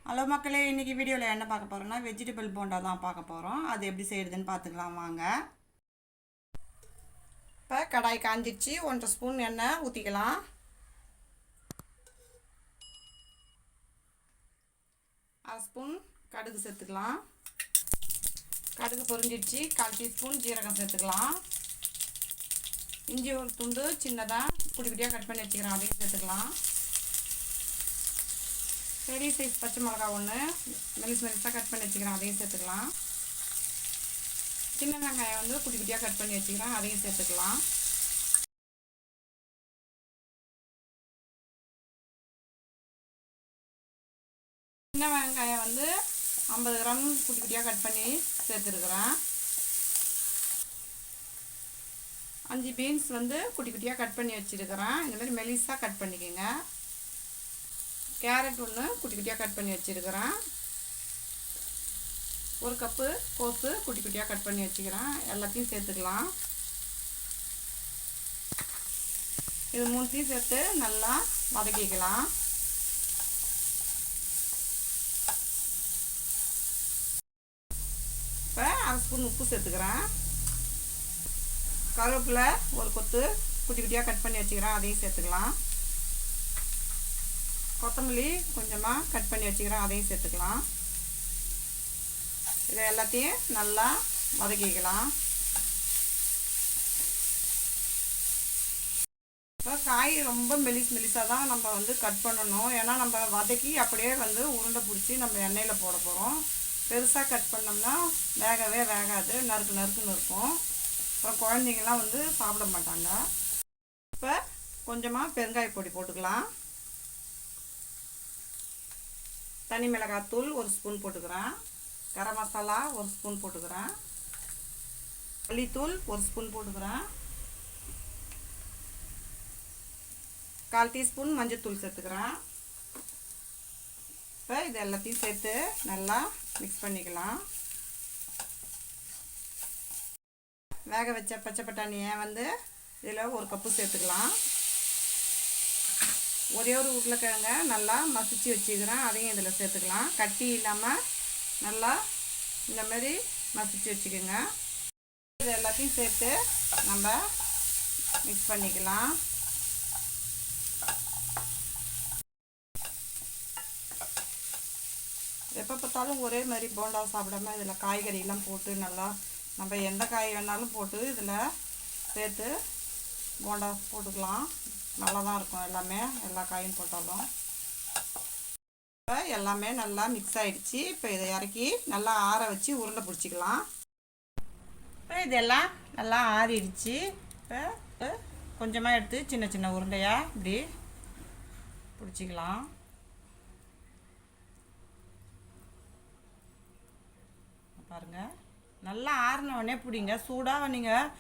Hello மக்களே, இன்றைக்கி வீடியோவில் என்ன பார்க்க போகிறோம்னா வெஜிடபிள் போண்டா தான் பார்க்க போகிறோம். அது எப்படி செய்கிறதுன்னு பார்த்துக்கலாம் வாங்க. இப்போ கடாய் காஞ்சிடுச்சு, 1.5 ஸ்பூன் எண்ணெய் ஊற்றிக்கலாம். அரை ஸ்பூன் கடுகு சேர்த்துக்கலாம். கடுகு பொரிஞ்சிடுச்சு, 1/4 டீஸ்பூன் ஜீரகம் சேர்த்துக்கலாம். இஞ்சி ஒரு துண்டு சின்னதாக குட்டி குட்டியாக கட் பண்ணி வச்சுக்கிறேன், அதையும் சேர்த்துக்கலாம். பெரிய சைஸ் பச்சை மிளகா ஒன்று மெலிசாக கட் பண்ணி வச்சுக்கிறேன், அதையும் சேர்த்துக்கலாம். சின்ன வெங்காயம் வந்து குட்டி குட்டியாக கட் பண்ணி வச்சுக்கிறேன், அதையும் சேர்த்துக்கலாம். சின்ன வெங்காயம் வந்து 50 கிராம் குட்டி குட்டியாக கட் பண்ணி சேர்த்துருக்குறேன். 5 பீன்ஸ் வந்து குட்டி குட்டியாக கட் பண்ணி வச்சுருக்கிறேன், இந்த மாதிரி மெலிசாக கட் பண்ணிக்கோங்க. கேரட் ஒன்று குட்டி குட்டியாக கட் பண்ணி வச்சுருக்கிறேன். 1 கப்பு கோஸு குட்டி குட்டியாக கட் பண்ணி வச்சுக்கிறேன், எல்லாத்தையும் சேர்த்துக்கலாம். இது 3த்தையும் சேர்த்து நல்லா வதக்கிக்கலாம். இப்போ அரை ஸ்பூன் உப்பு சேர்த்துக்கிறேன். கருவேப்பிலை ஒரு கொத்து குட்டி குட்டியாக கட் பண்ணி வச்சுக்கிறேன், அதையும் சேர்த்துக்கலாம். கொத்தமல்லி கொஞ்சமாக கட் பண்ணி வச்சுக்கிறேன், அதையும் சேர்த்துக்கலாம். இதை எல்லாத்தையும் நல்லா வதக்கிக்கலாம். இப்போ காய் ரொம்ப மெலிசாக தான் நம்ம வந்து கட் பண்ணணும், ஏன்னா நம்ம வதக்கி அப்படியே வந்து உருண்டை பிடிச்சி நம்ம எண்ணெயில் போட போகிறோம். பெருசாக கட் பண்ணோம்னா வேகவே வேகாது, நறுக்கு நறுக்குன்னு இருக்கும். அப்புறம் குழந்தைங்களாம் வந்து சாப்பிட மாட்டாங்க. இப்போ கொஞ்சமாக பெருங்காய பொடி போட்டுக்கலாம். தனி மிளகாத்தூள் 1 ஸ்பூன் போட்டுக்கிறேன். கரம் மசாலா 1 ஸ்பூன் போட்டுக்கிறேன். மல்லித்தூள் 1 ஸ்பூன் போட்டுக்கிறேன். 1/4 டீஸ்பூன் மஞ்சள்தூள் சேர்த்துக்கிறேன். இப்போ இது எல்லாத்தையும் சேர்த்து நல்லா மிக்ஸ் பண்ணிக்கலாம். வேக வச்ச பச்சை பட்டாணியை வந்து இதில் 1 கப்பு சேர்த்துக்கலாம். ஒரே ஒரு உருளைக்கிழங்க நல்லா மசிச்சு வச்சுக்கிறேன், அதையும் இதில் சேர்த்துக்கலாம். கட்டி இல்லாமல் நல்லா இந்த மாதிரி மசிச்சு வச்சுக்கோங்க. இது எல்லாத்தையும் சேர்த்து நம்ம மிக்ஸ் பண்ணிக்கலாம். எப்போ பார்த்தாலும் ஒரே மாதிரி போண்டா சாப்பிடாம இதில் காய்கறியெல்லாம் போட்டு நல்லா நம்ம எந்த காய் வேணாலும் போட்டு இதில் சேர்த்து போண்டா போட்டுக்கலாம். நல்லா தான் இருக்கும், எல்லா காயும் போட்டாலும். இப்போ எல்லாமே நல்லா மிக்ஸ் ஆகிடுச்சு. இப்போ இதை இறக்கி நல்லா ஆற வச்சு உருண்டை பிடிச்சிக்கலாம். இப்போ இதெல்லாம் நல்லா ஆறிடுச்சு. இப்போ கொஞ்சமாக எடுத்து சின்ன சின்ன உருண்டையாக இப்படி பிடிச்சிக்கலாம். பாருங்கள், நல்லா ஆறின உடனே பிடிங்க. சூடாக நீங்கள்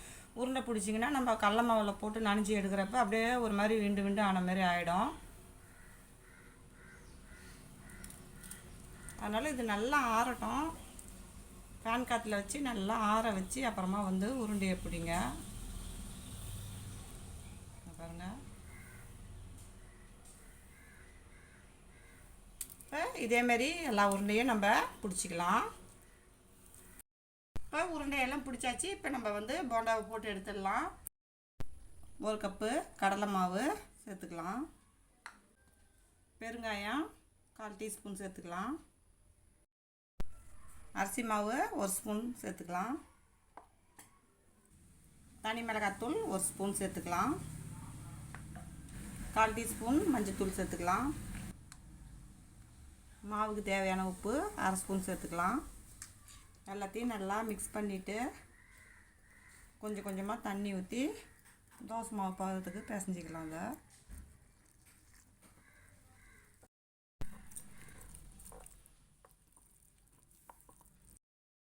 உருண்டை பிடிச்சிங்கன்னா நம்ம கடல மாவில் போட்டு நனைஞ்சி எடுக்கிறப்ப அப்படியே ஒரு மாதிரி விண்டு விண்டு ஆன மாதிரி ஆகிடும். அதனால் இது நல்லா ஆறட்டும். ஃபேன் காற்றுல வச்சு நல்லா ஆற வச்சு அப்புறமா வந்து உருண்டையை பிடிங்க. பாருங்கள், இப்போ இதேமாரி எல்லா உருண்டையும் நம்ம பிடிச்சிக்கலாம். இப்போ உருண்டையெல்லாம் பிடிச்சாச்சு. இப்போ நம்ம வந்து போண்டாவை போட்டு எடுத்துடலாம். 1 கப்பு கடலை மாவு சேர்த்துக்கலாம். பெருங்காயம் 1/4 டீஸ்பூன் சேர்த்துக்கலாம். அரிசி மாவு 1 ஸ்பூன் சேர்த்துக்கலாம். தனி மிளகாத்தூள் 1 ஸ்பூன் சேர்த்துக்கலாம். 1/4 டீஸ்பூன் மஞ்சள்தூள் சேர்த்துக்கலாம். மாவுக்கு தேவையான உப்பு 1/2 ஸ்பூன் சேர்த்துக்கலாம். எல்லாத்தையும் நல்லா மிக்ஸ் பண்ணிவிட்டு கொஞ்சம் கொஞ்சமாக தண்ணி ஊற்றி தோசை மாவு பதத்துக்கு பிசைஞ்சிக்கலாம்.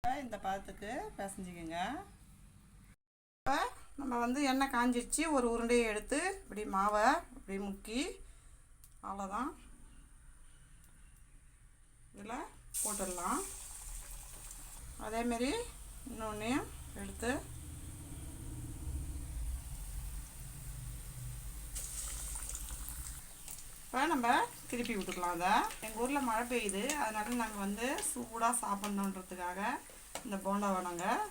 அதை இந்த பதத்துக்கு பிசைஞ்சிக்கோங்க. இப்போ நம்ம வந்து எண்ணெய் காஞ்சிடுச்சு. ஒரு உருண்டையை எடுத்து இப்படி மாவை இப்படி முக்கி அவ்வளோதான் இதில் போட்டுடலாம். அதேமாரி இன்னொன்றையும் எடுத்து இப்போ நம்ம திருப்பி விட்டுக்கலாம். அதை எங்கள் ஊரில் மழை பெய்யுது, அதனால் நாங்கள் வந்து சூடாக சாப்பிட்ணுன்றதுக்காக இந்த போண்டாவை நாங்கள்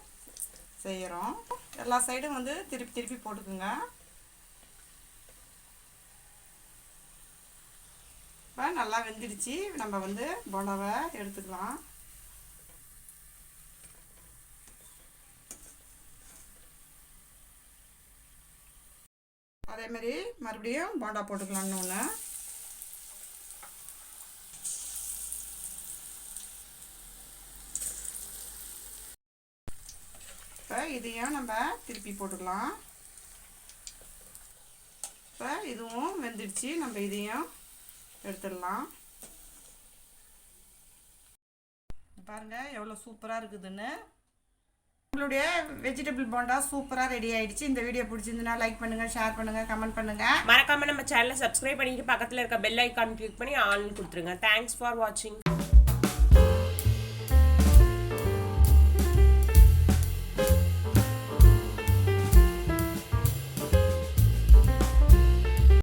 செய்கிறோம். எல்லா சைடும் வந்து திருப்பி திருப்பி போட்டுக்குங்க. இப்போ நல்லா வெந்துடுச்சு. நம்ம வந்து போண்டாவை எடுத்துக்கலாம். அதேமாரி மறுபடியும் போண்டா போட்டுக்கலாம்னு ஒன்று. இப்போ இதையும் நம்ம திருப்பி போட்டுக்கலாம். இப்போ இதுவும் வெந்துடுச்சு. நம்ம இதையும் எடுத்துடலாம். பாருங்கள் எவ்வளோ சூப்பராக இருக்குதுன்னு. உங்களுடைய வெஜிடபிள் போண்டா சூப்பராக ரெடி ஆயிடுச்சு. இந்த வீடியோ பிடிச்சிருந்துன்னா லைக் பண்ணுங்கள், ஷேர் பண்ணுங்கள், கமெண்ட் பண்ணுங்கள். மறக்காமல் நம்ம சேனலை சப்ஸ்கிரைப் பண்ணிட்டு பக்கத்தில் இருக்க பெல் ஐக்கான் கிளிக் பண்ணி ஆன் கொடுத்துருங்க. தேங்க்ஸ் ஃபார் வாட்சிங்.